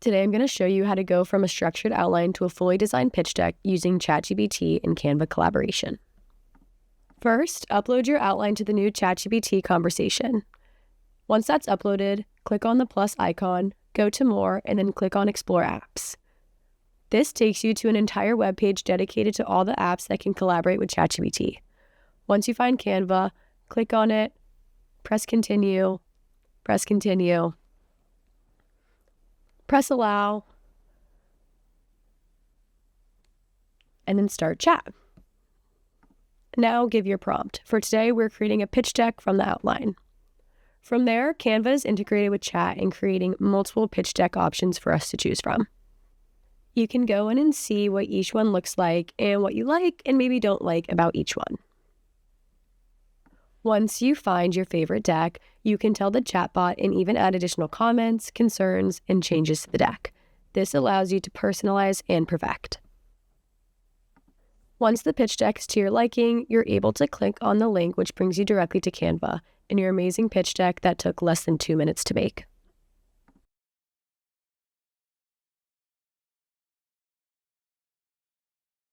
Today, I'm going to show you how to go from a structured outline to a fully designed pitch deck using ChatGPT and Canva collaboration. First, upload your outline to the new ChatGPT conversation. Once that's uploaded, click on the plus icon, go to More, and then click on Explore Apps. This takes you to an entire web page dedicated to all the apps that can collaborate with ChatGPT. Once you find Canva, click on it, press Continue, press Allow, and then start chat. Now give your prompt. For today, we're creating a pitch deck from the outline. From there, Canva is integrated with chat and creating multiple pitch deck options for us to choose from. You can go in and see what each one looks like and what you like and maybe don't like about each one. Once you find your favorite deck, you can tell the chatbot and even add additional comments, concerns, and changes to the deck. This allows you to personalize and perfect. Once the pitch deck is to your liking, you're able to click on the link which brings you directly to Canva and your amazing pitch deck that took less than 2 minutes to make.